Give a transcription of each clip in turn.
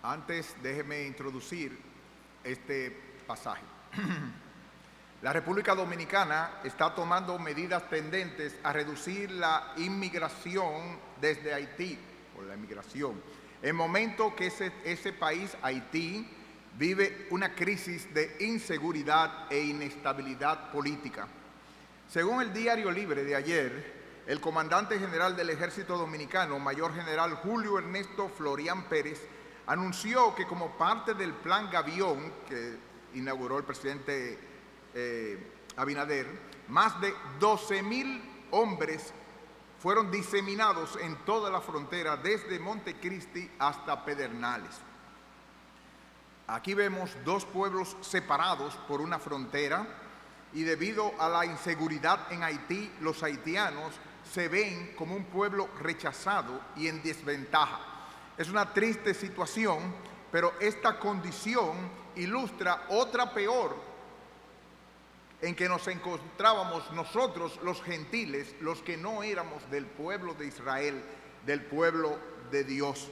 Antes, déjeme introducir este pasaje. La República Dominicana está tomando medidas tendentes a reducir la inmigración desde Haití, por la inmigración, en momento que ese país, Haití, vive una crisis de inseguridad e inestabilidad política. Según el Diario Libre de ayer, el comandante general del Ejército Dominicano, Mayor General Julio Ernesto Florián Pérez, anunció que como parte del Plan Gavión que inauguró el presidente Abinader, más de 12,000 hombres fueron diseminados en toda la frontera, desde Montecristi hasta Pedernales. Aquí vemos dos pueblos separados por una frontera, y debido a la inseguridad en Haití, los haitianos se ven como un pueblo rechazado y en desventaja. Es una triste situación, pero esta condición ilustra otra peor en que nos encontrábamos nosotros, los gentiles, los que no éramos del pueblo de Israel, del pueblo de Dios.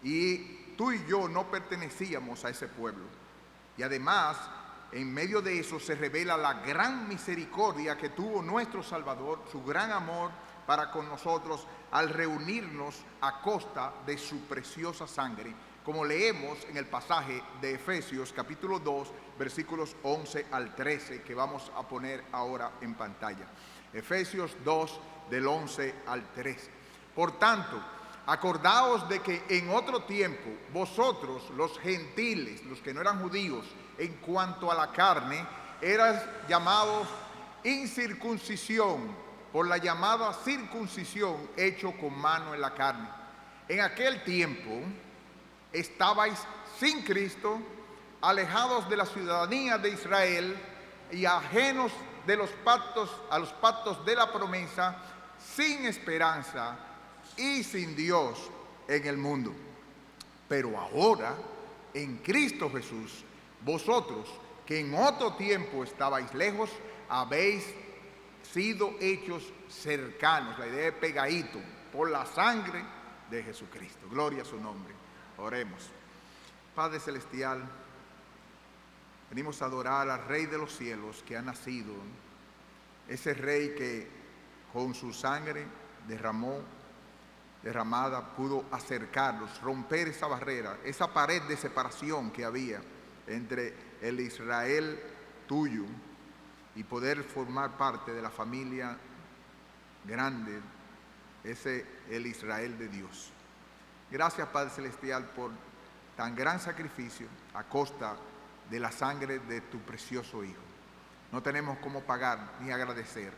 Y tú y yo no pertenecíamos a ese pueblo. Y además, en medio de eso se revela la gran misericordia que tuvo nuestro Salvador, su gran amor para con nosotros al reunirnos a costa de su preciosa sangre, como leemos en el pasaje de Efesios capítulo 2, versículos 11 al 13, que vamos a poner ahora en pantalla. Efesios 2, del 11 al 13. Por tanto, acordaos de que en otro tiempo vosotros, los gentiles, los que no eran judíos, en cuanto a la carne, eras llamados incircuncisión por la llamada circuncisión hecho con mano en la carne. En aquel tiempo estabais sin Cristo, alejados de la ciudadanía de Israel y ajenos de los pactos, a los pactos de la promesa, sin esperanza y sin Dios en el mundo. Pero ahora, en Cristo Jesús, vosotros que en otro tiempo estabais lejos, habéis sido hechos cercanos, la idea de pegadito, por la sangre de Jesucristo. Gloria a su nombre. Oremos. Padre Celestial, venimos a adorar al Rey de los cielos que ha nacido, ese Rey que con su sangre derramada pudo acercarlos, romper esa barrera, esa pared de separación que había entre el Israel tuyo y poder formar parte de la familia grande, el Israel de Dios. Gracias, Padre Celestial, por tan gran sacrificio a costa de la sangre de tu precioso Hijo. No tenemos cómo pagar ni agradecer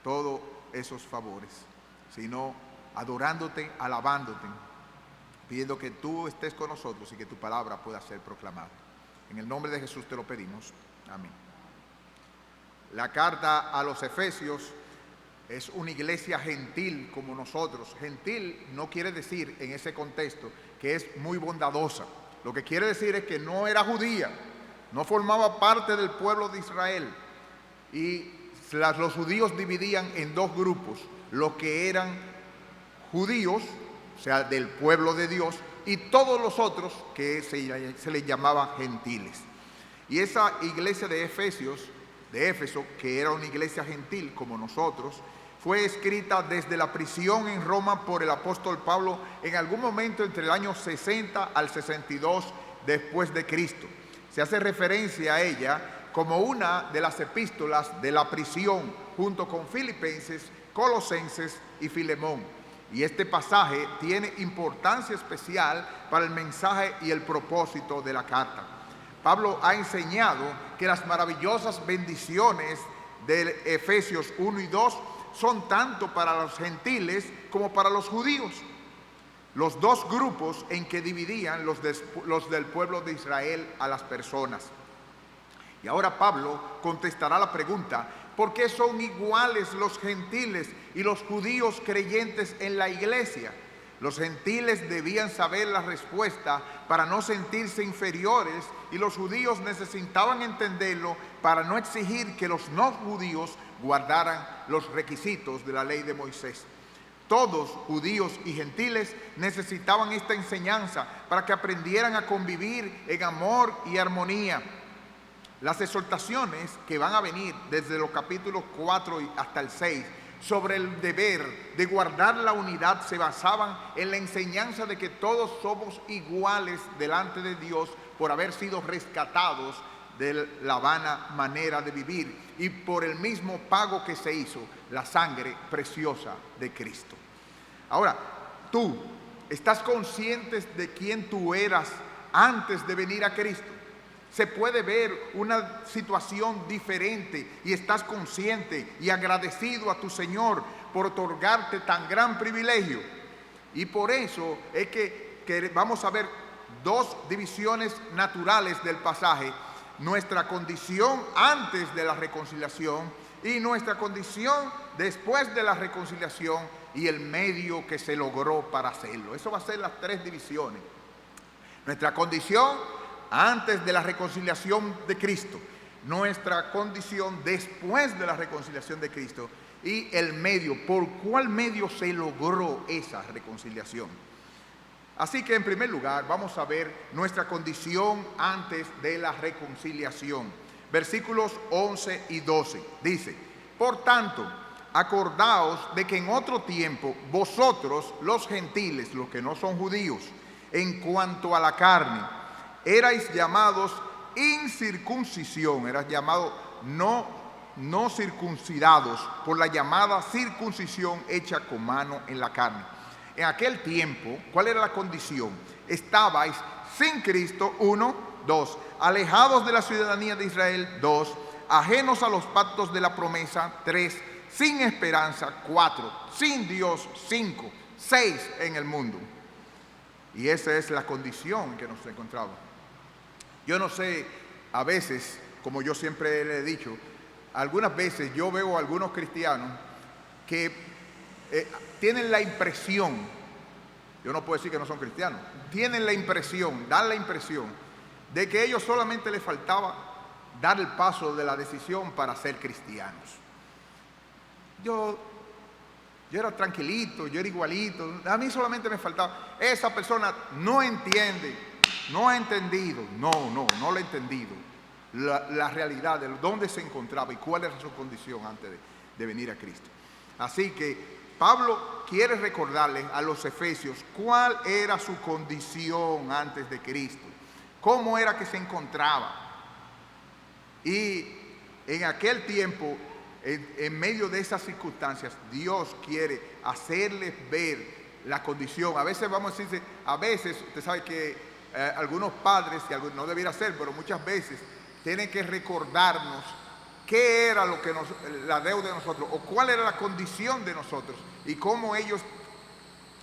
todos esos favores, sino adorándote, alabándote, pidiendo que tú estés con nosotros y que tu palabra pueda ser proclamada. En el nombre de Jesús te lo pedimos. Amén. La carta a los Efesios es una iglesia gentil como nosotros. Gentil no quiere decir en ese contexto que es muy bondadosa. Lo que quiere decir es que no era judía, no formaba parte del pueblo de Israel. Y los judíos dividían en dos grupos: los que eran judíos, o sea, del pueblo de Dios, y todos los otros que se les llamaba gentiles. Y esa iglesia de Éfeso, que era una iglesia gentil como nosotros, fue escrita desde la prisión en Roma por el apóstol Pablo en algún momento entre el año 60 al 62 después de Cristo. Se hace referencia a ella como una de las epístolas de la prisión, junto con Filipenses, Colosenses y Filemón. Y este pasaje tiene importancia especial para el mensaje y el propósito de la carta. Pablo ha enseñado que las maravillosas bendiciones de Efesios 1 y 2 son tanto para los gentiles como para los judíos, los dos grupos en que dividían los del pueblo de Israel a las personas. Y ahora Pablo contestará la pregunta: ¿por qué son iguales los gentiles y los judíos creyentes en la iglesia? Los gentiles debían saber la respuesta para no sentirse inferiores, y los judíos necesitaban entenderlo para no exigir que los no judíos guardaran los requisitos de la ley de Moisés. todos, judíos y gentiles, necesitaban esta enseñanza para que aprendieran a convivir en amor y armonía. Las exhortaciones que van a venir desde los capítulos 4 hasta el 6 sobre el deber de guardar la unidad se basaban en la enseñanza de que todos somos iguales delante de Dios por haber sido rescatados de la vana manera de vivir y por el mismo pago que se hizo, la sangre preciosa de Cristo. Ahora, tú estás consciente de quién tú eras antes de venir a Cristo. Se puede ver una situación diferente y estás consciente y agradecido a tu Señor por otorgarte tan gran privilegio. Y por eso es que vamos a ver dos divisiones naturales del pasaje: nuestra condición antes de la reconciliación y nuestra condición después de la reconciliación y el medio que se logró para hacerlo. Eso va a ser las tres divisiones. Nuestra condición antes de la reconciliación de Cristo, nuestra condición después de la reconciliación de Cristo y el medio, por cuál medio se logró esa reconciliación. Así que en primer lugar vamos a ver nuestra condición antes de la reconciliación. Versículos 11 y 12 dice: por tanto, acordaos de que en otro tiempo vosotros los gentiles, los que no son judíos, en cuanto a la carne, erais llamados incircuncisión, eras llamados no circuncidados por la llamada circuncisión hecha con mano en la carne. En aquel tiempo, ¿cuál era la condición? Estabais sin Cristo, 1, 2, alejados de la ciudadanía de Israel, 2, ajenos a los pactos de la promesa, 3, sin esperanza, 4, sin Dios, 5, 6 en el mundo. Y esa es la condición en que nos encontramos. Yo no sé, a veces, como yo siempre le he dicho, algunas veces yo veo a algunos cristianos que tienen la impresión, yo no puedo decir que no son cristianos, tienen la impresión, dan la impresión de que a ellos solamente les faltaba dar el paso de la decisión para ser cristianos. Yo era tranquilito, yo era igualito, a mí solamente me faltaba. Esa persona no entiende, no ha entendido, no lo ha entendido, la realidad de dónde se encontraba y cuál era su condición antes de venir a Cristo. Así que Pablo quiere recordarles a los efesios cuál era su condición antes de Cristo, cómo era que se encontraba. Y en aquel tiempo, en medio de esas circunstancias, Dios quiere hacerles ver la condición. A veces vamos a decir, a veces usted sabe que algunos padres, y no debiera ser, pero muchas veces tienen que recordarnos qué era lo que la deuda de nosotros, o cuál era la condición de nosotros, y cómo ellos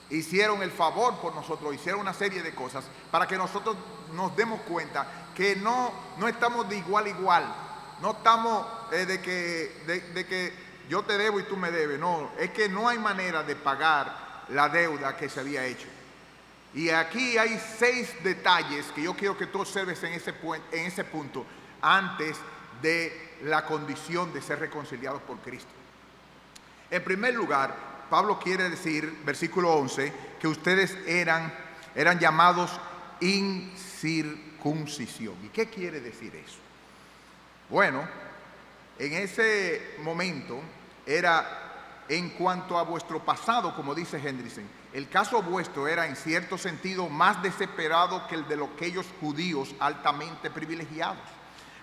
hicieron el favor por nosotros, hicieron una serie de cosas para que nosotros nos demos cuenta que no estamos de igual a igual, no estamos de que yo te debo y tú me debes, no, es que no hay manera de pagar la deuda que se había hecho. Y aquí hay 6 detalles que yo quiero que tú observes en ese punto antes de la condición de ser reconciliados por Cristo. En primer lugar, Pablo quiere decir, versículo 11, que ustedes eran llamados incircuncisión. ¿Y qué quiere decir eso? Bueno, en ese momento era en cuanto a vuestro pasado, como dice Hendrickson, el caso vuestro era en cierto sentido más desesperado que el de aquellos judíos altamente privilegiados,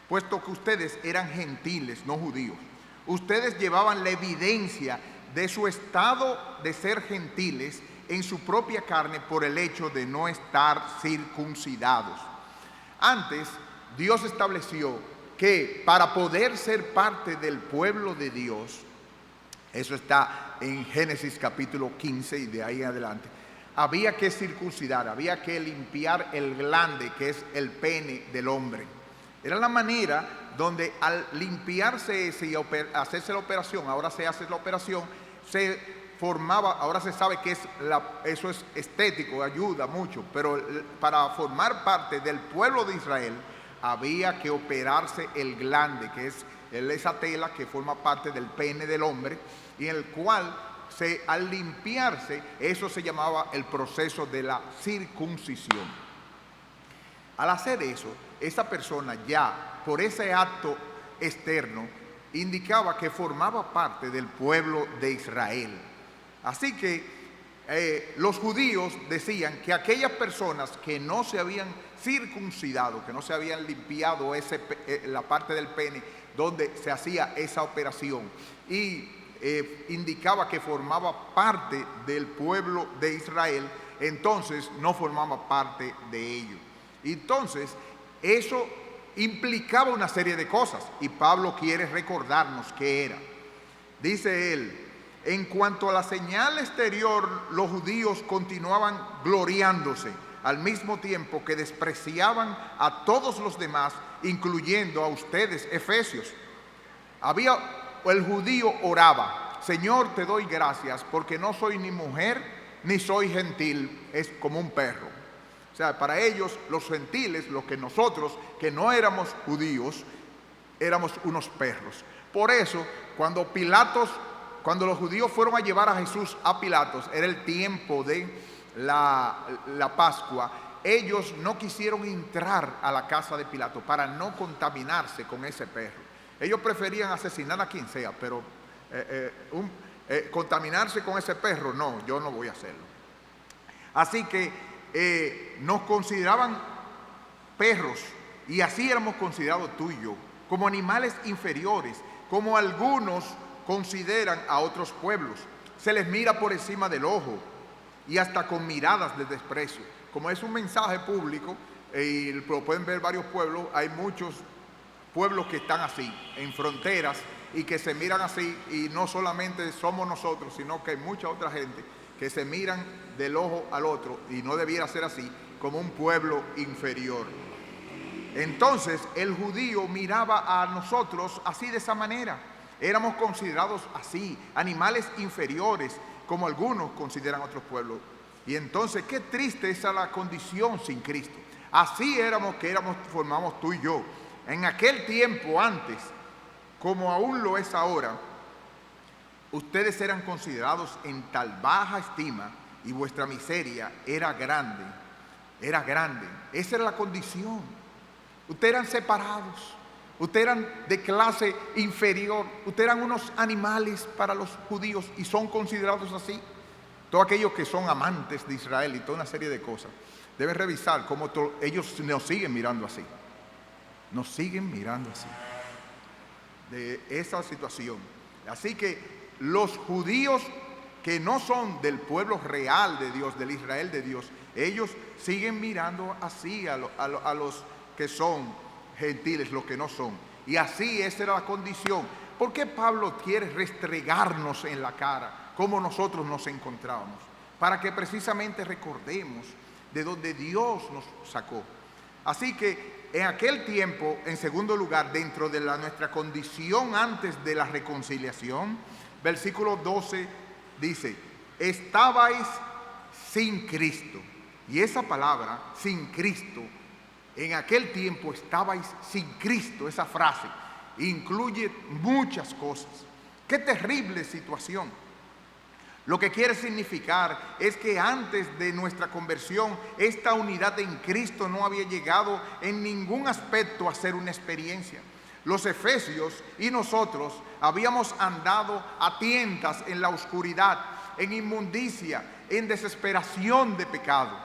puesto que ustedes eran gentiles, no judíos. Ustedes llevaban la evidencia de su estado de ser gentiles en su propia carne por el hecho de no estar circuncidados. Antes, Dios estableció que para poder ser parte del pueblo de Dios, eso está en Génesis capítulo 15 y de ahí en adelante, había que circuncidar, había que limpiar el glande, que es el pene del hombre. Era la manera donde al limpiarse ese y hacerse la operación, ahora se hace la operación, se formaba, ahora se sabe que eso es estético, ayuda mucho, pero para formar parte del pueblo de Israel había que operarse el glande, que es esa tela que forma parte del pene del hombre, y en el cual al limpiarse, eso se llamaba el proceso de la circuncisión. Al hacer eso, esa persona ya, por ese acto externo, indicaba que formaba parte del pueblo de Israel. Así que los judíos decían que aquellas personas que no se habían circuncidado, que no se habían limpiado la parte del pene donde se hacía esa operación, y indicaba que formaba parte del pueblo de Israel, entonces no formaba parte de ello. Entonces, eso implicaba una serie de cosas, y Pablo quiere recordarnos qué era. Dice él: en cuanto a la señal exterior, los judíos continuaban gloriándose, al mismo tiempo que despreciaban a todos los demás, incluyendo a ustedes, efesios. El judío oraba: Señor, te doy gracias, porque no soy ni mujer ni soy gentil, es como un perro. O sea, para ellos, los gentiles, los que nosotros, que no éramos judíos, éramos unos perros. Por eso, cuando los judíos fueron a llevar a Jesús a Pilatos, era el tiempo de la Pascua, ellos no quisieron entrar a la casa de Pilato para no contaminarse con ese perro. Ellos preferían asesinar a quien sea, pero contaminarse con ese perro, no, yo no voy a hacerlo. Así que nos consideraban perros, y así éramos considerados tú y yo, como animales inferiores, como algunos consideran a otros pueblos. Se les mira por encima del ojo y hasta con miradas de desprecio. Como es un mensaje público y lo pueden ver varios pueblos, hay muchos pueblos que están así, en fronteras, y que se miran así, y no solamente somos nosotros, sino que hay mucha otra gente que se miran del ojo al otro, y no debiera ser así, como un pueblo inferior. Entonces el judío miraba a nosotros así, de esa manera. Éramos considerados así, animales inferiores, como algunos consideran otros pueblos. Y entonces qué triste esa la condición sin Cristo. Así formamos tú y yo. En aquel tiempo antes, como aún lo es ahora, ustedes eran considerados en tal baja estima, y vuestra miseria era grande. Era grande. Esa era la condición. Ustedes eran separados. Ustedes eran de clase inferior. Ustedes eran unos animales para los judíos, y son considerados así. Todos aquellos que son amantes de Israel y toda una serie de cosas deben revisar cómo ellos nos siguen mirando así. Nos siguen mirando así, de esa situación. Así que los judíos que no son del pueblo real de Dios, del Israel de Dios, ellos siguen mirando así a los que son gentiles, los que no son. Y así esa era la condición. ¿Por qué Pablo quiere restregarnos en la cara cómo nosotros nos encontrábamos? Para que precisamente recordemos de donde Dios nos sacó. Así que en aquel tiempo, en segundo lugar, dentro de nuestra condición antes de la reconciliación, versículo 12 dice: estabais sin Cristo. Y esa palabra, sin Cristo, en aquel tiempo estabais sin Cristo, esa frase incluye muchas cosas. ¡Qué terrible situación! Lo que quiere significar es que antes de nuestra conversión, esta unidad en Cristo no había llegado en ningún aspecto a ser una experiencia. Los efesios y nosotros habíamos andado a tientas en la oscuridad, en inmundicia, en desesperación de pecado.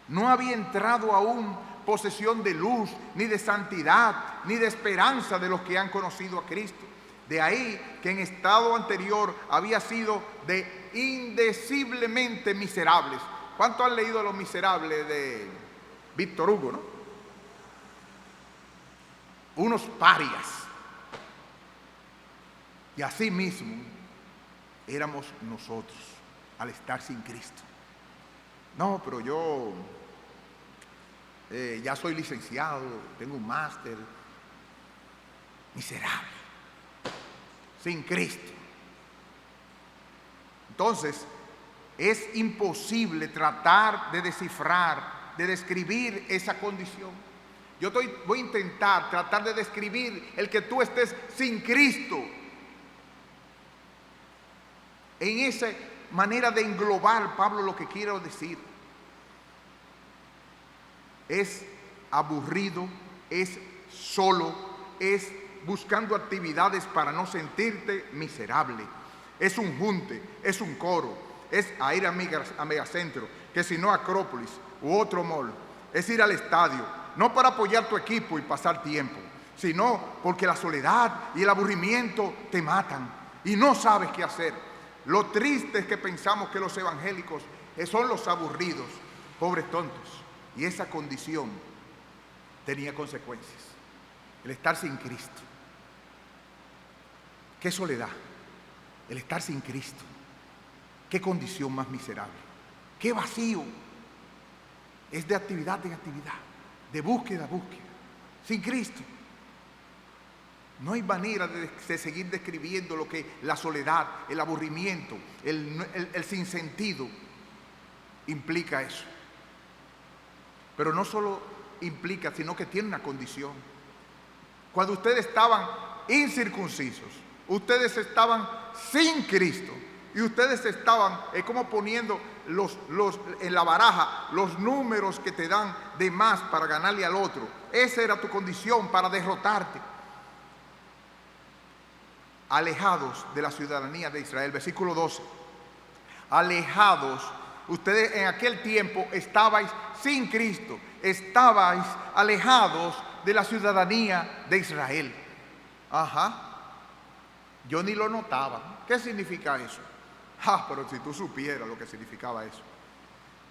No había entrado aún posesión de luz, ni de santidad, ni de esperanza de los que han conocido a Cristo. De ahí que en estado anterior había sido de indeciblemente miserables. ¿Cuántos han leído Los Miserables de Víctor Hugo, no? Unos parias. Y así mismo éramos nosotros al estar sin Cristo. No, pero yo ya soy licenciado, tengo un máster. Miserable. Sin Cristo. Entonces, es imposible tratar de descifrar, de describir esa condición. Voy a intentar tratar de describir el que tú estés sin Cristo. En esa manera de englobar, Pablo lo que quiere decir es aburrido, es solo, es buscando actividades para no sentirte miserable. Es un junte, es un coro, es a ir a Megacentro, que si no Acrópolis u otro mall, es ir al estadio, no para apoyar tu equipo y pasar tiempo, sino porque la soledad y el aburrimiento te matan y no sabes qué hacer. Lo triste es que pensamos que los evangélicos son los aburridos, pobres tontos. Y esa condición tenía consecuencias. El estar sin Cristo. Qué soledad. El estar sin Cristo. Qué condición más miserable. Qué vacío. Es de actividad en actividad. De búsqueda a búsqueda. Sin Cristo. No hay manera de seguir describiendo lo que la soledad, el aburrimiento, el sinsentido implica eso. Pero no solo implica, sino que tiene una condición. Cuando ustedes estaban incircuncisos, ustedes estaban sin Cristo y ustedes estaban como poniendo en la baraja los números que te dan de más para ganarle al otro. Esa era tu condición para derrotarte. Alejados de la ciudadanía de Israel. Versículo 12. Alejados. Ustedes en aquel tiempo estabais sin Cristo, estabais alejados de la ciudadanía de Israel. Yo ni lo notaba. ¿Qué significa eso? Pero si tú supieras lo que significaba eso.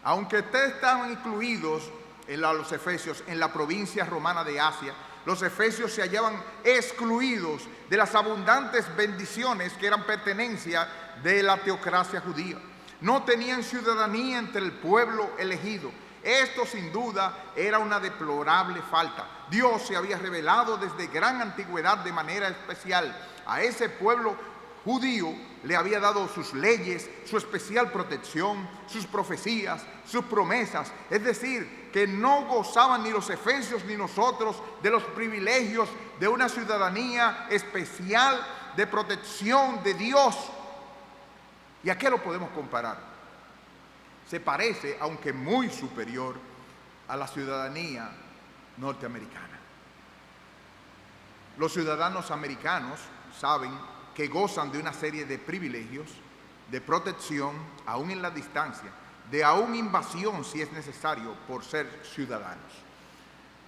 Aunque ustedes estaban incluidos en los efesios, en la provincia romana de Asia, los efesios se hallaban excluidos de las abundantes bendiciones que eran pertenencia de la teocracia judía. No tenían ciudadanía entre el pueblo elegido. Esto sin duda era una deplorable falta. Dios se había revelado desde gran antigüedad de manera especial a ese pueblo judío. Le había dado sus leyes, su especial protección, sus profecías, sus promesas. Es decir, que no gozaban ni los efesios ni nosotros de los privilegios de una ciudadanía especial de protección de Dios. ¿Y a qué lo podemos comparar? Se parece, aunque muy superior, a la ciudadanía norteamericana. Los ciudadanos americanos saben que gozan de una serie de privilegios, de protección, aún en la distancia, de aún invasión si es necesario por ser ciudadanos.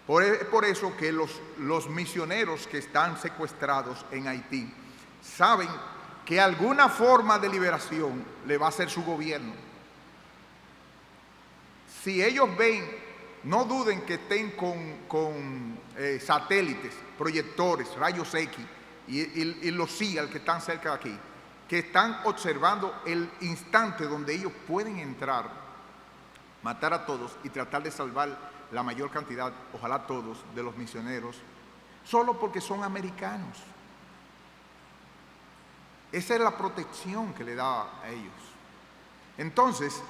Por eso que los misioneros que están secuestrados en Haití saben que alguna forma de liberación le va a hacer su gobierno. Si ellos ven, no duden que estén con satélites, proyectores, rayos X y los CIA que están cerca de aquí, que están observando el instante donde ellos pueden entrar, matar a todos y tratar de salvar la mayor cantidad, ojalá todos, de los misioneros, solo porque son americanos. Esa es la protección que le da a ellos. Entonces,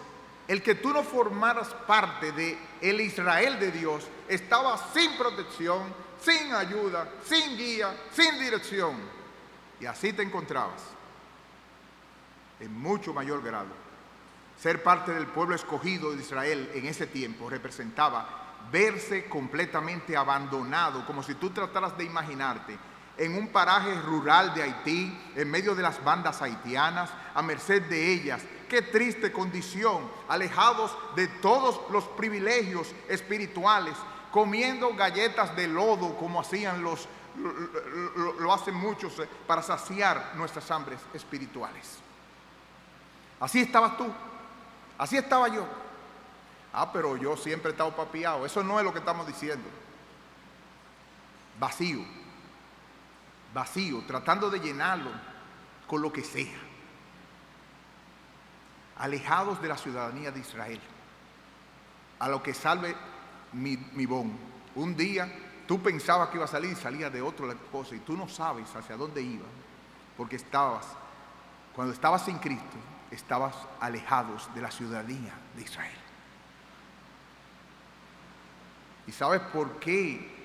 el que tú no formaras parte de el Israel de Dios estaba sin protección, sin ayuda, sin guía, sin dirección. Y así te encontrabas. En mucho mayor grado. Ser parte del pueblo escogido de Israel en ese tiempo representaba verse completamente abandonado, como si tú trataras de imaginarte en un paraje rural de Haití, en medio de las bandas haitianas, a merced de ellas. Qué triste condición, alejados de todos los privilegios espirituales, comiendo galletas de lodo como hacían lo hacen muchos para saciar nuestras hambres espirituales. Así estabas tú, así estaba yo. Pero yo siempre he estado papiado. Eso no es lo que estamos diciendo. Vacío, tratando de llenarlo con lo que sea. Alejados de la ciudadanía de Israel. A lo que salve mi bon. Un día tú pensabas que iba a salir y salía de otra cosa y tú no sabes hacia dónde iba, porque cuando estabas sin Cristo, estabas alejados de la ciudadanía de Israel. ¿Y sabes por qué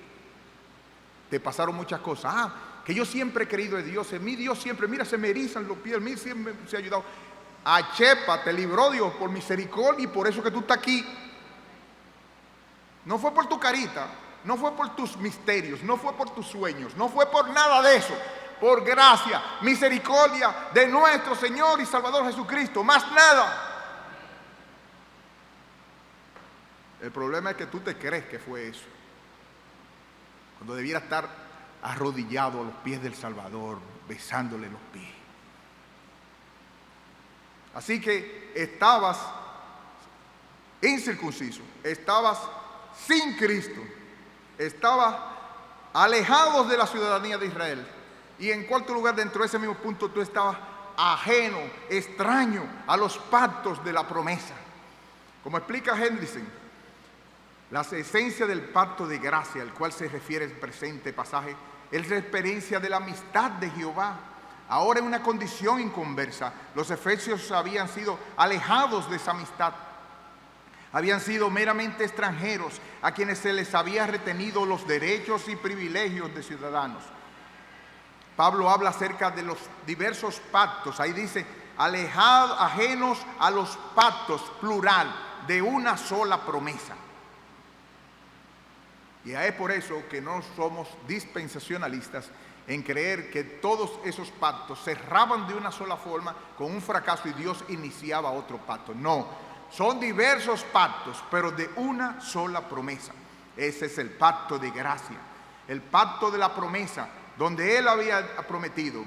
te pasaron muchas cosas? Que yo siempre he creído en Dios, en mi Dios siempre, mira, se me erizan los pies, a mí siempre se ha ayudado. A Chepa te libró Dios por misericordia y por eso que tú estás aquí. No fue por tu carita, no fue por tus misterios, no fue por tus sueños, no fue por nada de eso. Por gracia, misericordia de nuestro Señor y Salvador Jesucristo, más nada. El problema es que tú te crees que fue eso, cuando debiera estar arrodillado a los pies del Salvador, besándole los pies. Así que estabas incircunciso, estabas sin Cristo, estabas alejados de la ciudadanía de Israel. Y en cuarto lugar, dentro de ese mismo punto, tú estabas ajeno, extraño a los pactos de la promesa. Como explica Hendrickson, la esencia del pacto de gracia al cual se refiere el presente pasaje es la experiencia de la amistad de Jehová. Ahora en una condición inconversa, los efesios habían sido alejados de esa amistad. Habían sido meramente extranjeros a quienes se les había retenido los derechos y privilegios de ciudadanos. Pablo habla acerca de los diversos pactos. Ahí dice, alejados, ajenos a los pactos, plural, de una sola promesa. Y es por eso que no somos dispensacionalistas en creer que todos esos pactos cerraban de una sola forma con un fracaso y Dios iniciaba otro pacto. No, son diversos pactos, pero de una sola promesa. Ese es el pacto de gracia, el pacto de la promesa, donde Él había prometido,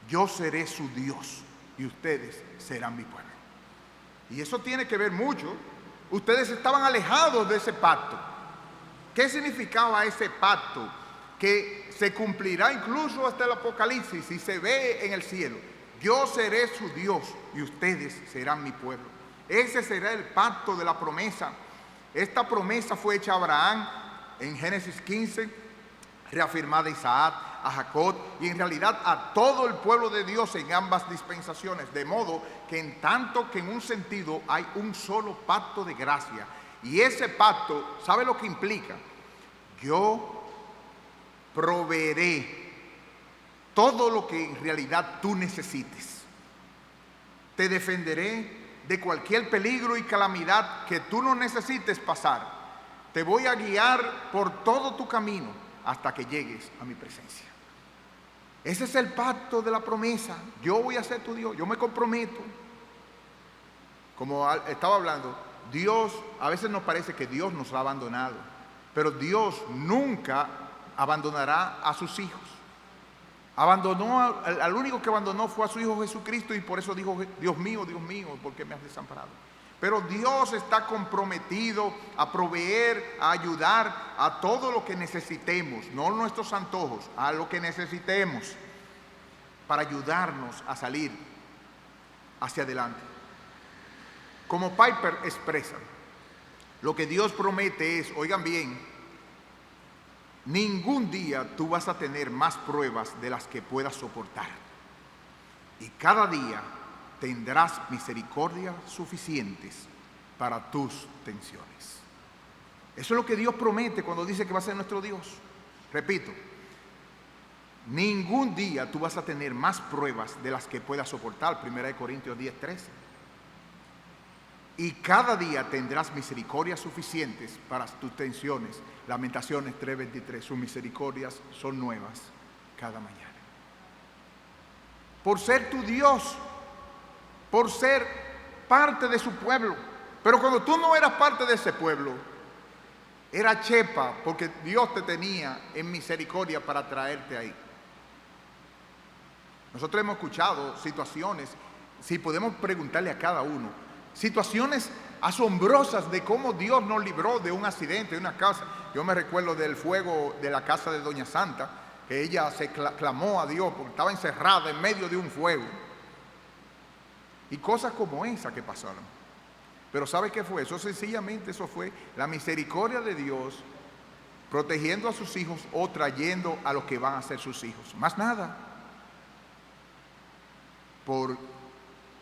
yo seré su Dios y ustedes serán mi pueblo. Y eso tiene que ver mucho. Ustedes estaban alejados de ese pacto. ¿Qué significaba ese pacto? Que se cumplirá incluso hasta el Apocalipsis y se ve en el cielo. Yo seré su Dios y ustedes serán mi pueblo. Ese será el pacto de la promesa. Esta promesa fue hecha a Abraham en Génesis 15, reafirmada a Isaac, a Jacob y en realidad a todo el pueblo de Dios en ambas dispensaciones. De modo que en tanto que en un sentido hay un solo pacto de gracia. Y ese pacto, ¿sabe lo que implica? Yo proveeré todo lo que en realidad tú necesites. Te defenderé de cualquier peligro y calamidad que tú no necesites pasar. Te voy a guiar por todo tu camino hasta que llegues a mi presencia. Ese es el pacto de la promesa. Yo voy a ser tu Dios, yo me comprometo. Como estaba hablando, Dios, a veces nos parece que Dios nos ha abandonado, pero Dios nunca abandonará a sus hijos. Al único que abandonó fue a su Hijo Jesucristo y por eso dijo, Dios mío, ¿por qué me has desamparado? Pero Dios está comprometido a proveer, a ayudar a todo lo que necesitemos, no nuestros antojos, a lo que necesitemos para ayudarnos a salir hacia adelante. Como Piper expresa, lo que Dios promete es, oigan bien, ningún día tú vas a tener más pruebas de las que puedas soportar. Y cada día tendrás misericordia suficientes para tus tensiones. Eso es lo que Dios promete cuando dice que va a ser nuestro Dios. Repito, ningún día tú vas a tener más pruebas de las que puedas soportar. 1 Corintios 10:13. Y cada día tendrás misericordias suficientes para tus tensiones. Lamentaciones 3:23. Sus misericordias son nuevas cada mañana. Por ser tu Dios, por ser parte de su pueblo. Pero cuando tú no eras parte de ese pueblo, era chepa, porque Dios te tenía en misericordia para traerte ahí. Nosotros hemos escuchado situaciones, si podemos preguntarle a cada uno, situaciones asombrosas de cómo Dios nos libró de un accidente de una casa. Yo me recuerdo del fuego de la casa de Doña Santa, que ella se clamó a Dios porque estaba encerrada en medio de un fuego. Y cosas como esa que pasaron. Pero ¿sabe qué fue? Eso sencillamente, eso fue la misericordia de Dios protegiendo a sus hijos o trayendo a los que van a ser sus hijos. Más nada.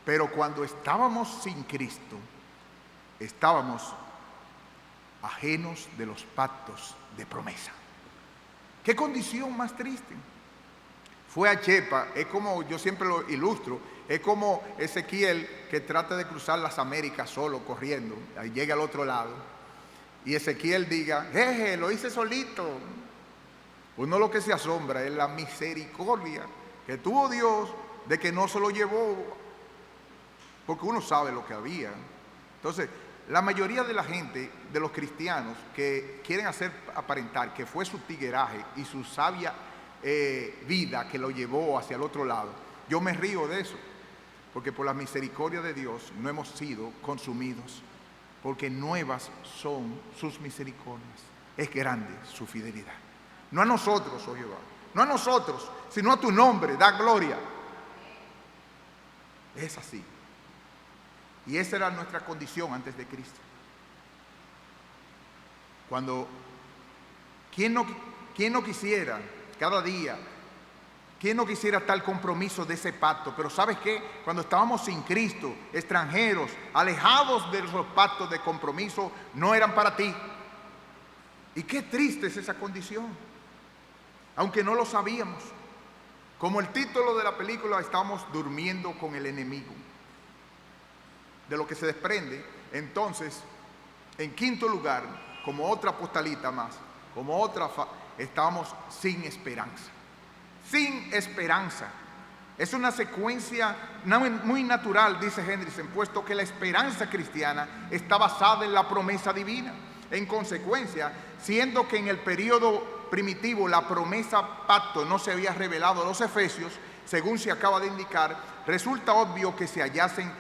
Pero cuando estábamos sin Cristo, estábamos ajenos de los pactos de promesa. ¿Qué condición más triste? Fue a Chepa, es como yo siempre lo ilustro, Es como Ezequiel que trata de cruzar las Américas solo, corriendo. Ahí llega al otro lado. Y Ezequiel diga, jeje, lo hice solito. Uno lo que se asombra es la misericordia que tuvo Dios de que no se lo llevó, porque uno sabe lo que había. Entonces, la mayoría de la gente, de los cristianos, que quieren hacer aparentar que fue su tigueraje y su sabia vida que lo llevó hacia el otro lado, yo me río de eso, porque por la misericordia de Dios no hemos sido consumidos, porque nuevas son sus misericordias. Es grande su fidelidad. No a nosotros, oh Jehová, no a nosotros, sino a tu nombre, da gloria. Es así. Y esa era nuestra condición antes de Cristo. Cuando, ¿quién no quisiera cada día, quién no quisiera tal compromiso de ese pacto? Pero ¿sabes qué? Cuando estábamos sin Cristo, extranjeros, alejados de los pactos de compromiso, no eran para ti. Y qué triste es esa condición. Aunque no lo sabíamos. Como el título de la película, estamos durmiendo con el enemigo. De lo que se desprende, entonces, en quinto lugar, como otra postalita más, estamos sin esperanza. Sin esperanza. Es una secuencia muy natural, dice Hendrickson, puesto que la esperanza cristiana está basada en la promesa divina. En consecuencia, siendo que en el periodo primitivo la promesa pacto no se había revelado a los efesios, según se acaba de indicar, resulta obvio que se hallasen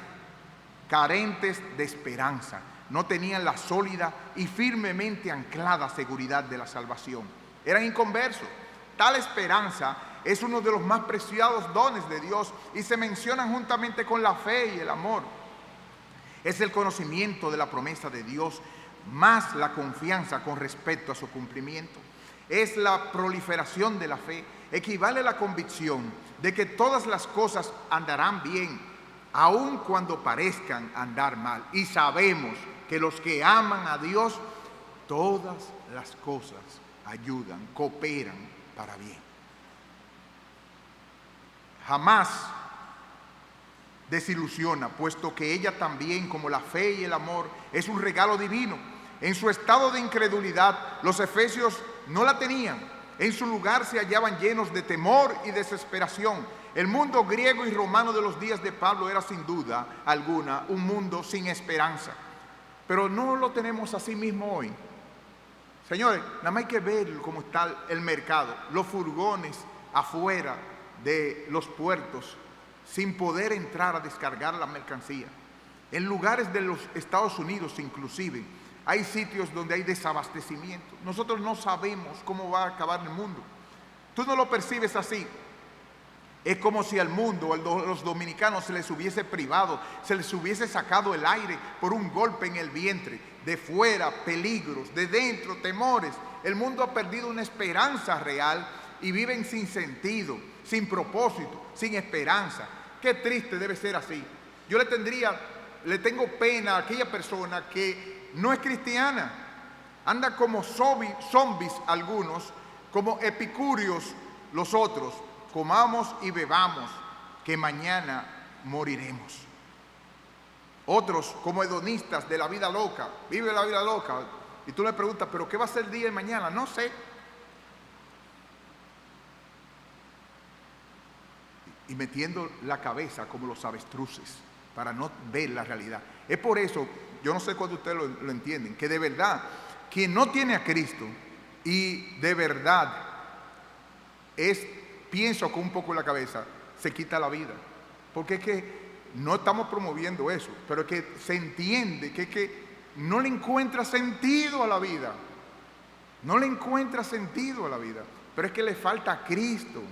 carentes de esperanza, no tenían la sólida y firmemente anclada seguridad de la salvación, eran inconversos. Tal esperanza es uno de los más preciados dones de Dios y se mencionan juntamente con la fe y el amor. Es el conocimiento de la promesa de Dios más la confianza con respecto a su cumplimiento. Es la proliferación de la fe, equivale a la convicción de que todas las cosas andarán bien, aun cuando parezcan andar mal. Y sabemos que los que aman a Dios, todas las cosas ayudan, cooperan para bien. Jamás desilusiona, puesto que ella también, como la fe y el amor, es un regalo divino. En su estado de incredulidad, los efesios no la tenían. En su lugar se hallaban llenos de temor y desesperación. El mundo griego y romano de los días de Pablo era sin duda alguna un mundo sin esperanza. Pero no lo tenemos así mismo hoy. Señores, nada más hay que ver cómo está el mercado. Los furgones afuera de los puertos sin poder entrar a descargar la mercancía. En lugares de los Estados Unidos inclusive hay sitios donde hay desabastecimiento. Nosotros no sabemos cómo va a acabar el mundo. Tú no lo percibes así. Es como si al mundo, a los dominicanos, se les hubiese privado, se les hubiese sacado el aire por un golpe en el vientre. De fuera, peligros, de dentro, temores. El mundo ha perdido una esperanza real y viven sin sentido, sin propósito, sin esperanza. Qué triste debe ser así. Yo le tengo pena a aquella persona que no es cristiana. Anda como zombies algunos, como epicúreos los otros. Comamos y bebamos, que mañana moriremos. Otros como hedonistas de la vida loca, vive la vida loca. Y tú le preguntas, ¿pero qué va a ser el día de mañana? No sé. Y metiendo la cabeza como los avestruces para no ver la realidad. Es por eso, yo no sé cuándo ustedes lo entienden, que de verdad, quien no tiene a Cristo y de verdad pienso con un poco en la cabeza, se quita la vida. Porque es que no estamos promoviendo eso, pero es que se entiende que no le encuentra sentido a la vida. No le encuentra sentido a la vida. Pero es que le falta a Cristo.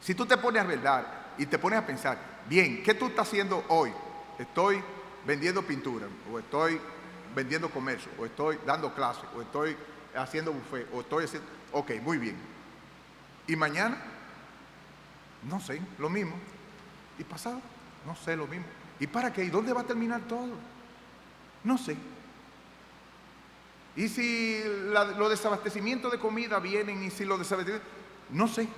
Si tú te pones a verdad y te pones a pensar, bien, ¿qué tú estás haciendo hoy? Estoy vendiendo pintura, o estoy vendiendo comercio, o estoy dando clases, o estoy haciendo buffet, o estoy haciendo... Ok, muy bien. ¿Y mañana? No sé, lo mismo. ¿Y pasado? No sé, lo mismo. ¿Y para qué? ¿Y dónde va a terminar todo? No sé. ¿Y si los desabastecimientos de comida vienen? ¿Y si los desabastecimientos? No sé.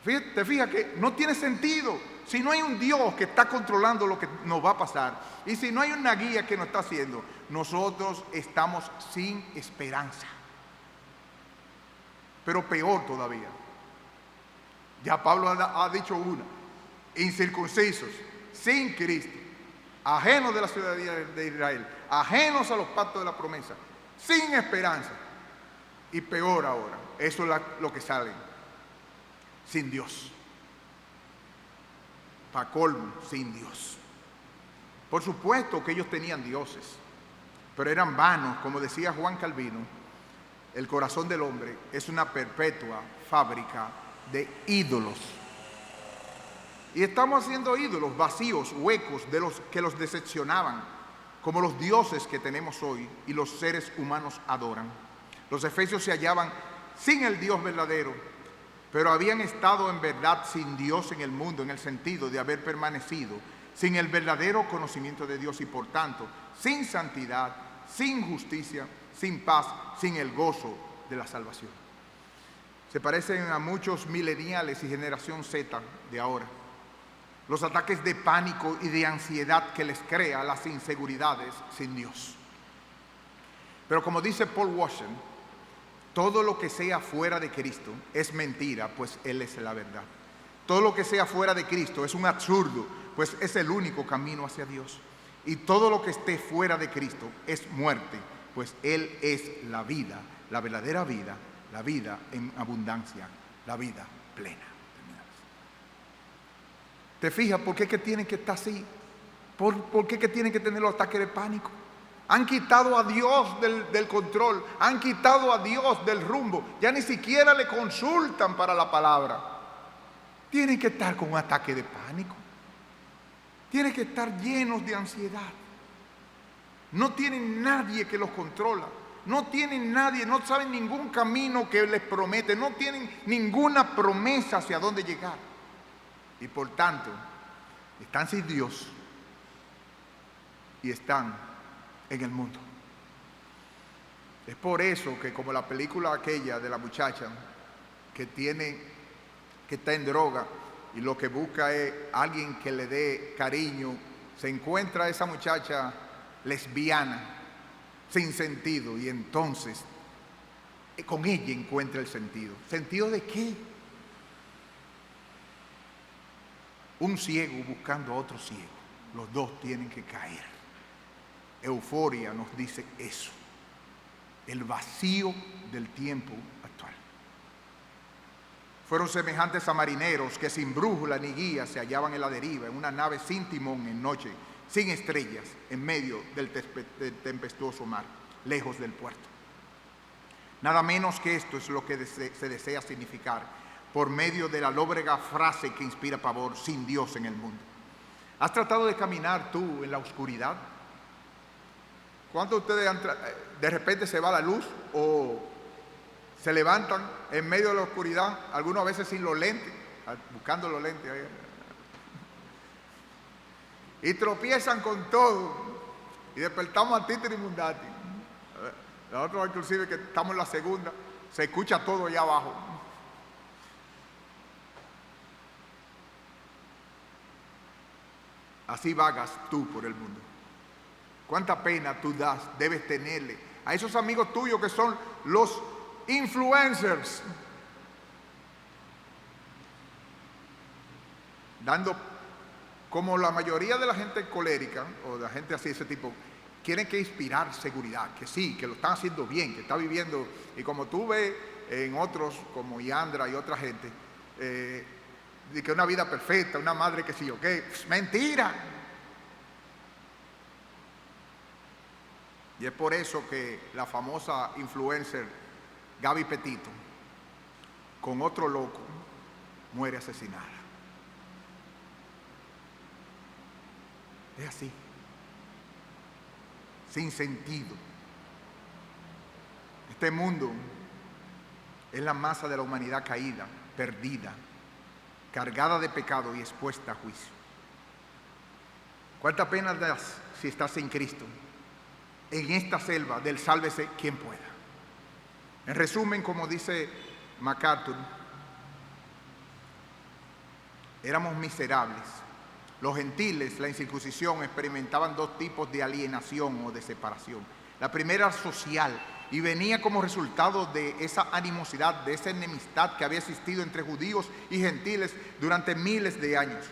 Te fijas que no tiene sentido. Si no hay un Dios que está controlando lo que nos va a pasar, y si no hay una guía que nos está haciendo, nosotros estamos sin esperanza. Pero peor todavía, ya Pablo ha dicho una: incircuncisos, sin Cristo, ajenos de la ciudadanía de Israel, ajenos a los pactos de la promesa, sin esperanza. Y peor ahora, eso es lo que sale, sin Dios. Para colmo, sin Dios. Por supuesto que ellos tenían dioses, pero eran vanos. Como decía Juan Calvino, el corazón del hombre es una perpetua fábrica de ídolos. Y estamos haciendo ídolos vacíos, huecos, de los que los decepcionaban, como los dioses que tenemos hoy y los seres humanos adoran. Los efesios se hallaban sin el Dios verdadero, pero habían estado en verdad sin Dios en el mundo, en el sentido de haber permanecido sin el verdadero conocimiento de Dios y por tanto sin santidad, sin justicia, sin paz, sin el gozo de la salvación. Se parecen a muchos mileniales y generación Z de ahora. Los ataques de pánico y de ansiedad que les crea las inseguridades sin Dios. Pero como dice Paul Washer, todo lo que sea fuera de Cristo es mentira, pues Él es la verdad. Todo lo que sea fuera de Cristo es un absurdo, pues es el único camino hacia Dios. Y todo lo que esté fuera de Cristo es muerte, pues Él es la vida, la verdadera vida, la vida en abundancia, la vida plena. ¿Te fijas por qué que tienen que estar así? ¿Por qué que tienen que tener los ataques de pánico? Han quitado a Dios del control, han quitado a Dios del rumbo, ya ni siquiera le consultan para la palabra. Tienen que estar con un ataque de pánico, tienen que estar llenos de ansiedad. No tienen nadie que los controla, no tienen nadie, no saben ningún camino que les promete, no tienen ninguna promesa hacia dónde llegar. Y por tanto, están sin Dios y están en el mundo. Es por eso que, como la película aquella de la muchacha que está en droga y lo que busca es alguien que le dé cariño, se encuentra esa muchacha lesbiana sin sentido y entonces con ella encuentra el sentido. ¿Sentido de qué? Un ciego buscando a otro ciego, los dos tienen que caer. Euforia nos dice eso, el vacío del tiempo actual. Fueron semejantes a marineros que sin brújula ni guía se hallaban en la deriva, en una nave sin timón en noche, sin estrellas, en medio del tempestuoso mar, lejos del puerto. Nada menos que esto es lo que se desea significar por medio de la lóbrega frase que inspira pavor: sin Dios en el mundo. ¿Has tratado de caminar tú en la oscuridad? ¿Cuántos de ustedes de repente se va la luz o se levantan en medio de la oscuridad, algunos a veces sin los lentes, buscando los lentes ahí, y tropiezan con todo y despertamos a Títere y Mundati? Nosotros inclusive que estamos en la segunda, se escucha todo allá abajo. Así vagas tú por el mundo. ¿Cuánta pena tú debes tenerle a esos amigos tuyos que son los influencers? Dando, como la mayoría de la gente colérica o de la gente así de ese tipo, quieren que inspirar seguridad, que sí, que lo están haciendo bien, que está viviendo. Y como tú ves en otros, como Yandra y otra gente, de que una vida perfecta, una madre que sí o qué, mentira. Y es por eso que la famosa influencer Gaby Petito, con otro loco, muere asesinada. Es así, sin sentido. Este mundo es la masa de la humanidad caída, perdida, cargada de pecado y expuesta a juicio. ¿Cuánta pena das si estás sin Cristo? En esta selva del sálvese quien pueda. En resumen, como dice MacArthur, éramos miserables. Los gentiles, la incircuncisión, experimentaban dos tipos de alienación o de separación. La primera social, y venía como resultado de esa animosidad, de esa enemistad que había existido entre judíos y gentiles durante miles de años.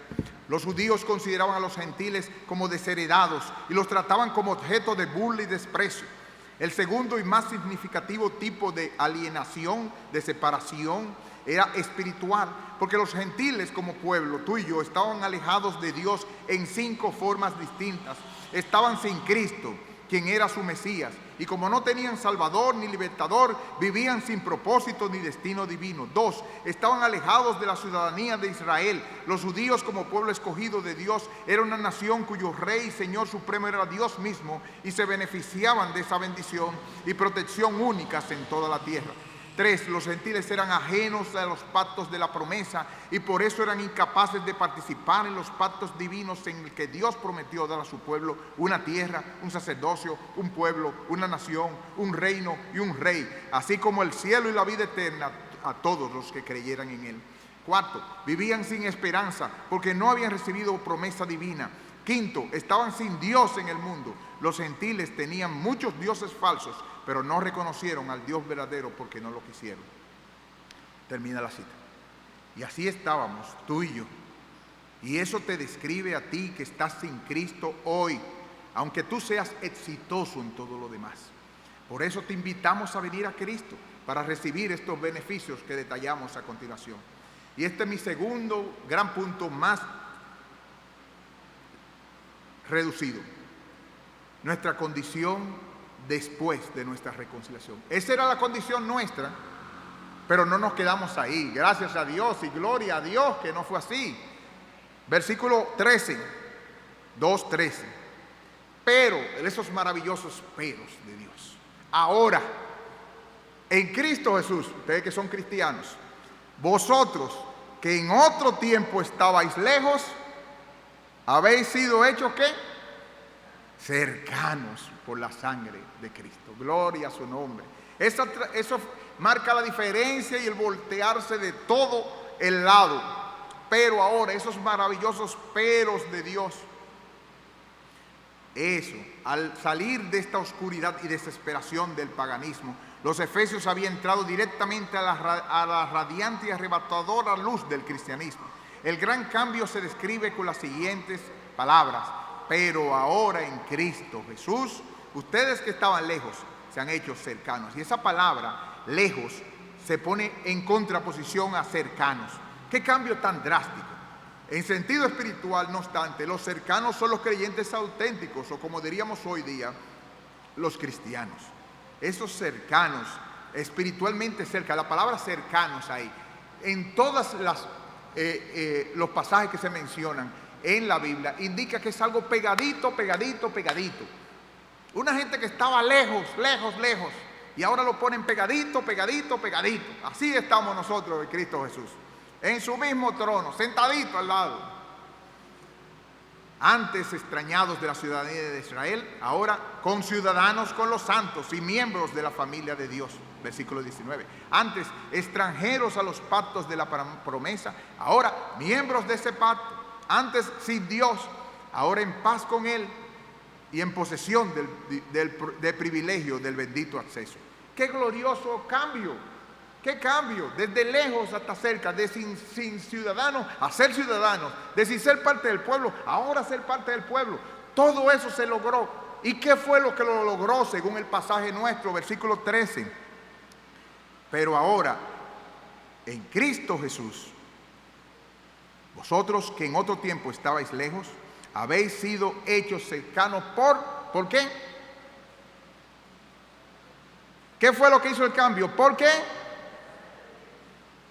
Los judíos consideraban a los gentiles como desheredados y los trataban como objeto de burla y desprecio. El segundo y más significativo tipo de alienación, de separación, era espiritual, porque los gentiles como pueblo, tú y yo, estaban alejados de Dios en 5 formas distintas. Estaban sin Cristo, quien era su Mesías, y como no tenían Salvador ni Libertador, vivían sin propósito ni destino divino. 2, estaban alejados de la ciudadanía de Israel. Los judíos como pueblo escogido de Dios era una nación cuyo rey y Señor supremo era Dios mismo, y se beneficiaban de esa bendición y protección únicas en toda la tierra. 3, los gentiles eran ajenos a los pactos de la promesa y por eso eran incapaces de participar en los pactos divinos en el que Dios prometió dar a su pueblo una tierra, un sacerdocio, un pueblo, una nación, un reino y un rey, así como el cielo y la vida eterna a todos los que creyeran en él. 4, vivían sin esperanza porque no habían recibido promesa divina. 5, estaban sin Dios en el mundo. Los gentiles tenían muchos dioses falsos, pero no reconocieron al Dios verdadero porque no lo quisieron. Termina la cita. Y así estábamos, tú y yo. Y eso te describe a ti que estás sin Cristo hoy, aunque tú seas exitoso en todo lo demás. Por eso te invitamos a venir a Cristo para recibir estos beneficios que detallamos a continuación. Y este es mi segundo gran punto más reducido. Nuestra condición después de nuestra reconciliación. Esa era la condición nuestra, pero no nos quedamos ahí. Gracias a Dios y gloria a Dios que no fue así. Versículo 13, 2:13. Pero, esos maravillosos peros de Dios. Ahora, en Cristo Jesús, ustedes que son cristianos, vosotros que en otro tiempo estabais lejos, habéis sido hechos ¿qué? Cercanos por la sangre de Cristo. Gloria a su nombre. Eso marca la diferencia y el voltearse de todo el lado. Pero ahora, esos maravillosos peros de Dios, eso, al salir de esta oscuridad y desesperación del paganismo, los efesios habían entrado directamente a la radiante y arrebatadora luz del cristianismo. El gran cambio se describe con las siguientes palabras: pero ahora en Cristo Jesús, ustedes que estaban lejos se han hecho cercanos. Y esa palabra, lejos, se pone en contraposición a cercanos. ¿Qué cambio tan drástico? En sentido espiritual, no obstante, los cercanos son los creyentes auténticos, o como diríamos hoy día, los cristianos. Esos cercanos, espiritualmente cerca, la palabra cercanos ahí, en todas los pasajes que se mencionan en la Biblia, indica que es algo pegadito, pegadito, pegadito. Una gente que estaba lejos, lejos, lejos, y ahora lo ponen pegadito, pegadito, pegadito. Así estamos nosotros en Cristo Jesús, en su mismo trono, sentadito al lado. Antes extrañados de la ciudadanía de Israel, ahora conciudadanos con los santos y miembros de la familia de Dios. Versículo 19. Antes extranjeros a los pactos de la promesa, ahora miembros de ese pacto. Antes sin Dios, ahora en paz con Él y en posesión del privilegio del bendito acceso. ¡Qué glorioso cambio! ¡Qué cambio! Desde lejos hasta cerca, de sin ciudadanos a ser ciudadanos, de sin ser parte del pueblo, ahora ser parte del pueblo. Todo eso se logró. ¿Y qué fue lo que lo logró según el pasaje nuestro, versículo 13? Pero ahora, en Cristo Jesús, vosotros que en otro tiempo estabais lejos, habéis sido hechos cercanos ¿por qué? ¿Qué fue lo que hizo el cambio? ¿Por qué?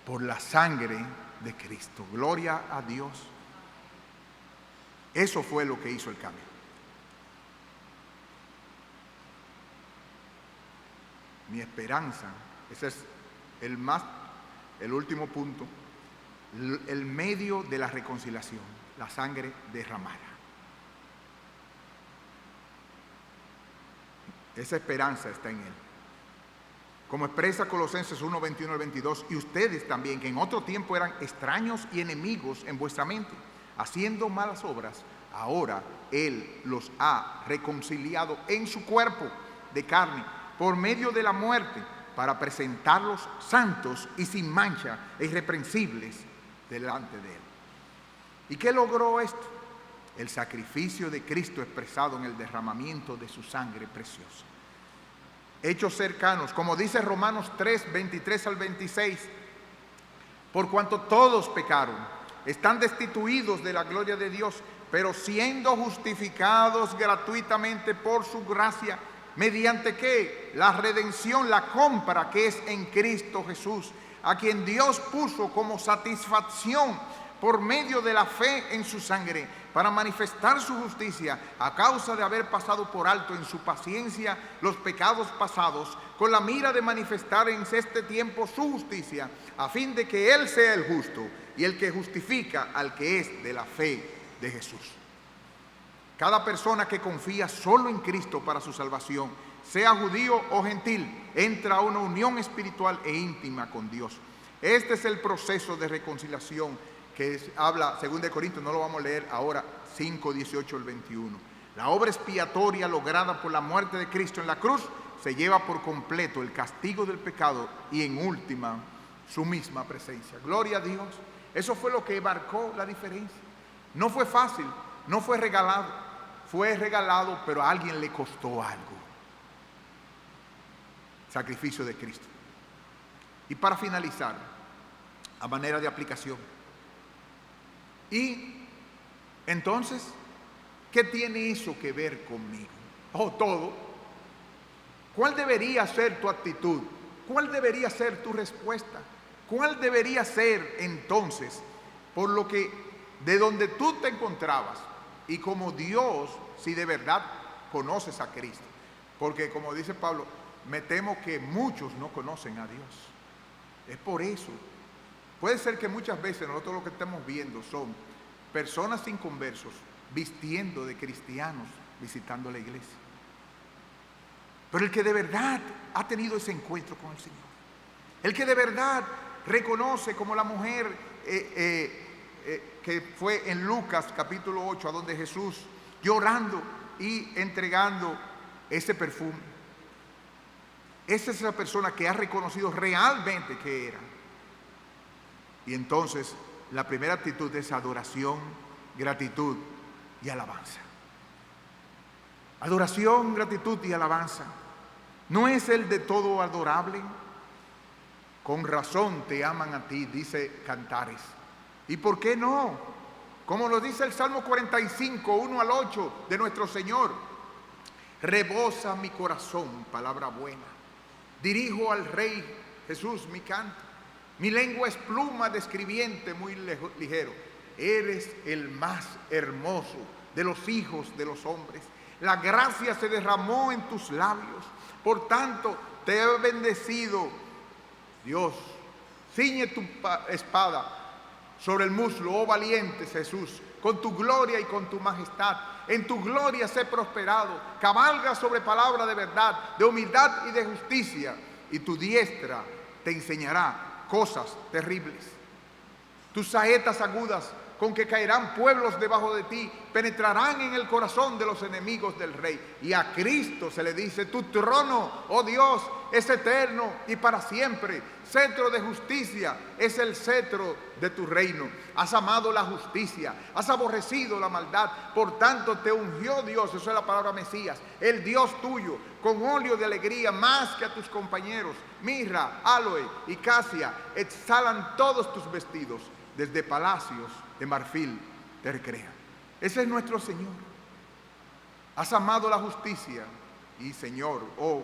Por la sangre de Cristo. Gloria a Dios. Eso fue lo que hizo el cambio. Mi esperanza, ese es el último punto, el medio de la reconciliación, la sangre derramada. Esa esperanza está en Él. como expresa Colosenses 1, 21 al 22, y ustedes también, que en otro tiempo eran extraños y enemigos en vuestra mente, haciendo malas obras, ahora Él los ha reconciliado en su cuerpo de carne, por medio de la muerte, para presentarlos santos y sin mancha e irreprensibles delante de Él. ¿Y qué logró esto? El sacrificio de Cristo expresado en el derramamiento de su sangre preciosa. Hechos cercanos, como dice Romanos 3, 23 al 26, por cuanto todos pecaron, están destituidos de la gloria de Dios, pero siendo justificados gratuitamente por su gracia, ¿mediante qué? La redención, la compra que es en Cristo Jesús, a quien Dios puso como satisfacción por medio de la fe en su sangre, para manifestar su justicia a causa de haber pasado por alto en su paciencia los pecados pasados, con la mira de manifestar en este tiempo su justicia, a fin de que Él sea el justo y el que justifica al que es de la fe de Jesús. Cada persona que confía solo en Cristo para su salvación, sea judío o gentil, entra a una unión espiritual e íntima con Dios. Este es el proceso de reconciliación que habla 2 Corintios, no lo vamos a leer ahora, 5, 18 al 21. La obra expiatoria lograda por la muerte de Cristo en la cruz se lleva por completo el castigo del pecado y en última su misma presencia. Gloria a Dios. Eso fue lo que marcó la diferencia. No fue fácil, no fue regalado. Fue regalado, pero a alguien le costó algo. Sacrificio de Cristo. Y para finalizar, a manera de aplicación, y entonces, ¿qué tiene eso que ver conmigo? Oh, todo. ¿Cuál debería ser tu actitud? ¿Cuál debería ser tu respuesta? ¿Cuál debería ser entonces, por lo que de donde tú te encontrabas y como Dios, si de verdad conoces a Cristo? Porque como dice Pablo, me temo que muchos no conocen a Dios. Es por eso. Puede ser que muchas veces nosotros lo que estamos viendo son personas inconversos vistiendo de cristianos, visitando la iglesia. Pero el que de verdad ha tenido ese encuentro con el Señor, el que de verdad reconoce, como la mujer que fue en Lucas capítulo 8, a donde Jesús llorando y entregando ese perfume. Esa es la persona que ha reconocido realmente que era. Y entonces la primera actitud es adoración, gratitud y alabanza. Adoración, gratitud y alabanza. ¿No es el de todo adorable? Con razón te aman a ti, dice Cantares. ¿Y por qué no? Como lo dice el Salmo 45, 1 al 8 de nuestro Señor. Rebosa mi corazón, palabra buena. Dirijo al Rey Jesús mi canto. Mi lengua es pluma de escribiente muy ligero. Eres el más hermoso de los hijos de los hombres. La gracia se derramó en tus labios. Por tanto, te he bendecido. Dios, ciñe tu espada sobre el muslo, oh valiente Jesús, con tu gloria y con tu majestad. En tu gloria sé prosperado. Cabalga sobre palabra de verdad, de humildad y de justicia. Y tu diestra te enseñará cosas terribles. Tus saetas agudas con que caerán pueblos debajo de ti, penetrarán en el corazón de los enemigos del rey. Y a Cristo se le dice, tu trono, oh Dios, es eterno y para siempre. Cetro de justicia es el cetro de tu reino. Has amado la justicia, has aborrecido la maldad, por tanto te ungió Dios, eso es la palabra Mesías, el Dios tuyo, con óleo de alegría más que a tus compañeros. Mirra, aloe y casia exhalan todos tus vestidos, desde palacios de marfil te recrean. Ese es nuestro Señor. Has amado la justicia y Señor, oh,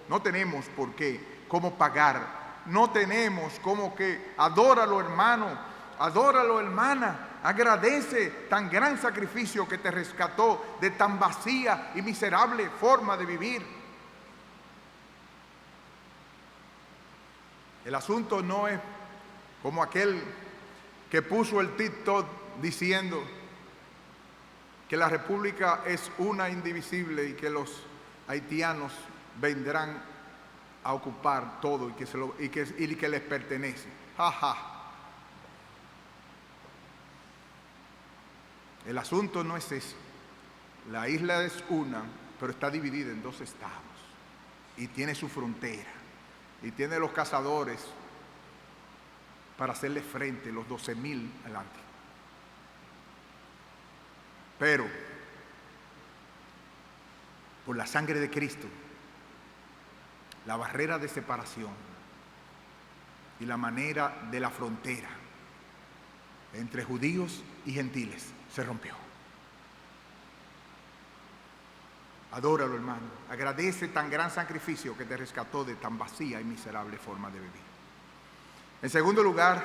no tenemos por qué, cómo pagar. No tenemos como que adóralo hermano, adóralo hermana, agradece tan gran sacrificio que te rescató de tan vacía y miserable forma de vivir. El asunto no es como aquel que puso el TikTok diciendo que la república es una indivisible y que los haitianos vendrán a ocupar todo y que les pertenece. Ja, ja. El asunto no es eso. La isla es una, pero está dividida en 2 estados y tiene su frontera y tiene los cazadores para hacerle frente, los 12,000 adelante. Pero por la sangre de Cristo, la barrera de separación y la manera de la frontera entre judíos y gentiles se rompió. Adóralo, hermano. Agradece tan gran sacrificio que te rescató de tan vacía y miserable forma de vivir. En segundo lugar,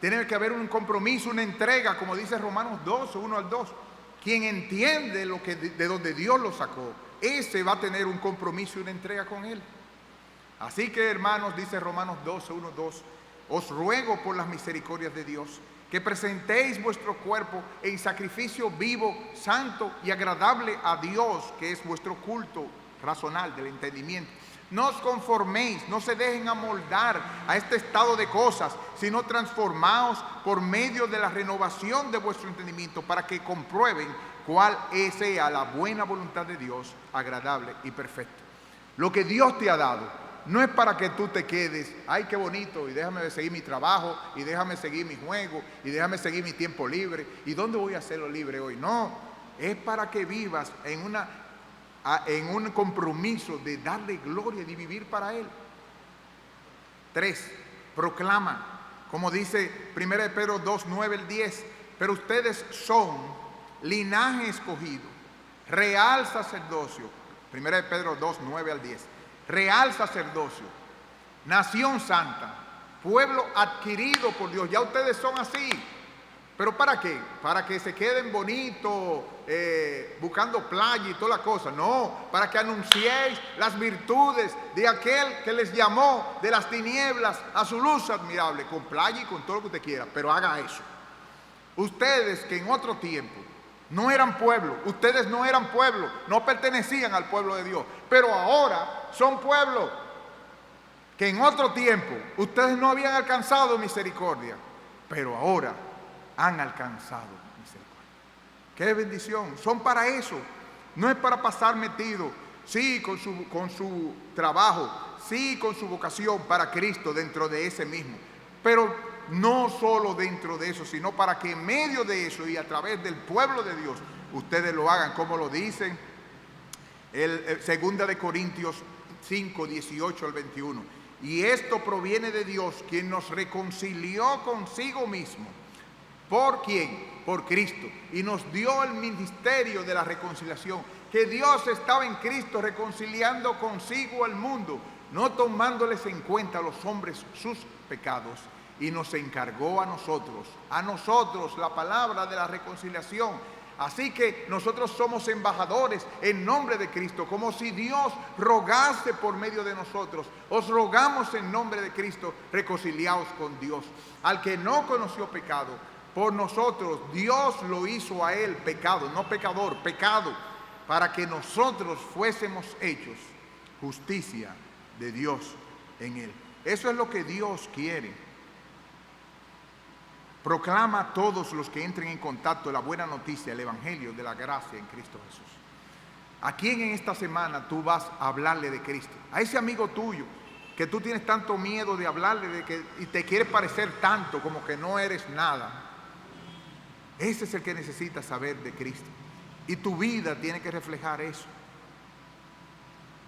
tiene que haber un compromiso, una entrega, como dice Romanos 2, 1 al 2. Quien entiende de donde Dios lo sacó, ese va a tener un compromiso y una entrega con Él. Así que, hermanos, dice Romanos 12, 1, 2, os ruego por las misericordias de Dios que presentéis vuestro cuerpo en sacrificio vivo, santo y agradable a Dios, que es vuestro culto racional del entendimiento. No os conforméis, no se dejen amoldar a este estado de cosas, sino transformaos por medio de la renovación de vuestro entendimiento, para que comprueben cuál sea la buena voluntad de Dios, agradable y perfecta. Lo que Dios te ha dado no es para que tú te quedes, ay, qué bonito, y déjame seguir mi trabajo, y déjame seguir mi juego, y déjame seguir mi tiempo libre, y ¿dónde voy a hacerlo libre hoy? No, es para que vivas en un compromiso de darle gloria y de vivir para Él. 3, proclama, como dice 1 Pedro 2, 9 al 10, pero ustedes son linaje escogido, real sacerdocio, 1 Pedro 2, 9 al 10, real sacerdocio, nación santa, pueblo adquirido por Dios. Ya ustedes son así. ¿Pero para qué? ¿Para que se queden bonitos, buscando playa y toda la cosa? No, para que anunciéis las virtudes de aquel que les llamó de las tinieblas a su luz admirable, con playa y con todo lo que usted quiera, pero haga eso. Ustedes que en otro tiempo no eran pueblo, ustedes no eran pueblo, no pertenecían al pueblo de Dios, pero ahora son pueblo, que en otro tiempo ustedes no habían alcanzado misericordia, pero ahora han alcanzado misericordia. ¡Qué bendición! Son para eso, no es para pasar metido, sí, con su trabajo, sí, con su vocación para Cristo dentro de ese mismo, pero no solo dentro de eso, sino para que en medio de eso y a través del pueblo de Dios, ustedes lo hagan, como lo dicen segunda de Corintios 5, 18 al 21. Y esto proviene de Dios, quien nos reconcilió consigo mismo. ¿Por quién? Por Cristo. Y nos dio el ministerio de la reconciliación, que Dios estaba en Cristo reconciliando consigo al mundo, no tomándoles en cuenta a los hombres sus pecados, y nos encargó a nosotros la palabra de la reconciliación. Así que nosotros somos embajadores en nombre de Cristo, como si Dios rogase por medio de nosotros. Os rogamos en nombre de Cristo, reconciliaos con Dios. Al que no conoció pecado, por nosotros Dios lo hizo a él pecado, no pecador, pecado, para que nosotros fuésemos hechos justicia de Dios en él. Eso es lo que Dios quiere. Proclama a todos los que entren en contacto la buena noticia, el evangelio de la gracia en Cristo Jesús. ¿A quién en esta semana tú vas a hablarle de Cristo? A ese amigo tuyo que tú tienes tanto miedo de hablarle y te quiere parecer tanto como que no eres nada. Ese es el que necesita saber de Cristo. Y tu vida tiene que reflejar eso.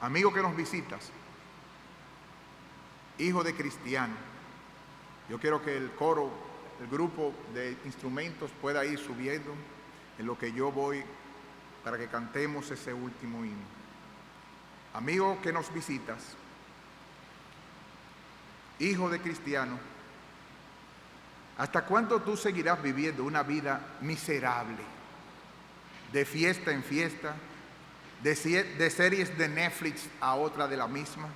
Amigo que nos visitas, hijo de cristiano, yo quiero que el coro, el grupo de instrumentos pueda ir subiendo en lo que yo voy para que cantemos ese último himno. Amigo que nos visitas, hijo de cristiano, ¿hasta cuándo tú seguirás viviendo una vida miserable? De fiesta en fiesta, de series de Netflix a otra de la misma,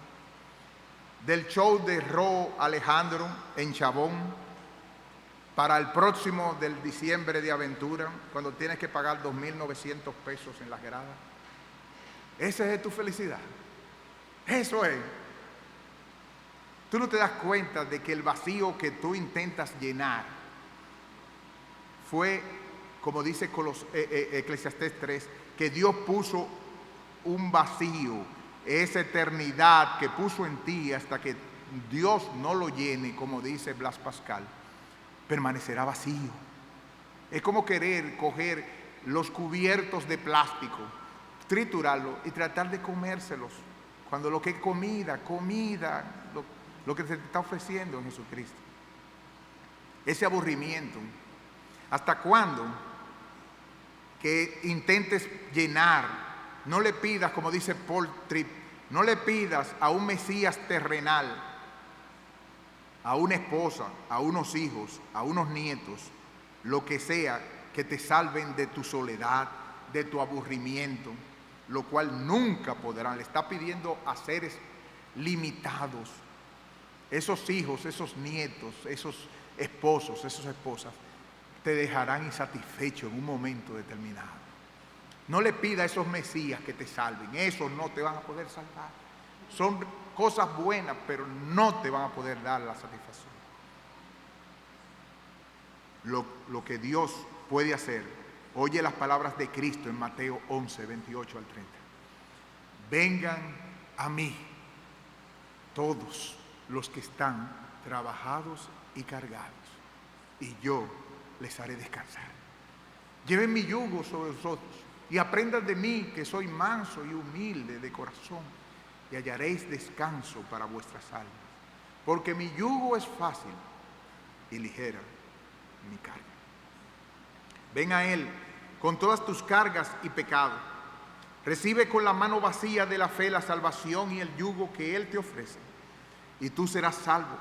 del show de Ro Alejandro en Chabón, para el próximo del diciembre de aventura, cuando tienes que pagar 2.900 pesos en las gradas. Esa es tu felicidad. Eso es. Tú no te das cuenta de que el vacío que tú intentas llenar fue, como dice Eclesiastés 3, que Dios puso un vacío, esa eternidad que puso en ti hasta que Dios no lo llene, como dice Blas Pascal, permanecerá vacío. Es como querer coger los cubiertos de plástico, triturarlos y tratar de comérselos, cuando lo que es comida, lo que se te está ofreciendo en Jesucristo. Ese aburrimiento. ¿Hasta cuándo? Que intentes llenar. No le pidas, como dice Paul Tripp, no le pidas a un Mesías terrenal, a una esposa, a unos hijos, a unos nietos, lo que sea que te salven de tu soledad, de tu aburrimiento, lo cual nunca podrán. Le está pidiendo a seres limitados. Esos hijos, esos nietos, esos esposos, esas esposas, te dejarán insatisfecho en un momento determinado. No le pida a esos mesías que te salven. Esos no te van a poder salvar. Son cosas buenas, pero no te van a poder dar la satisfacción. Lo que Dios puede hacer. Oye las palabras de Cristo en Mateo 11, 28 al 30. Vengan a mí todos los que están trabajados y cargados, y yo les haré descansar. Lleven mi yugo sobre vosotros y aprendan de mí, que soy manso y humilde de corazón, y hallaréis descanso para vuestras almas, porque mi yugo es fácil y ligera mi carga. Ven a Él con todas tus cargas y pecados. Recibe con la mano vacía de la fe la salvación y el yugo que Él te ofrece, y tú serás salvo,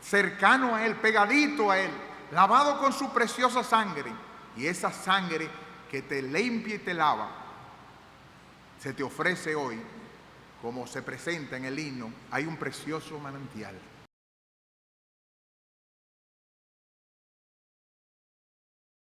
cercano a Él, pegadito a Él, lavado con su preciosa sangre. Y esa sangre que te limpia y te lava, se te ofrece hoy, como se presenta en el himno. Hay un precioso manantial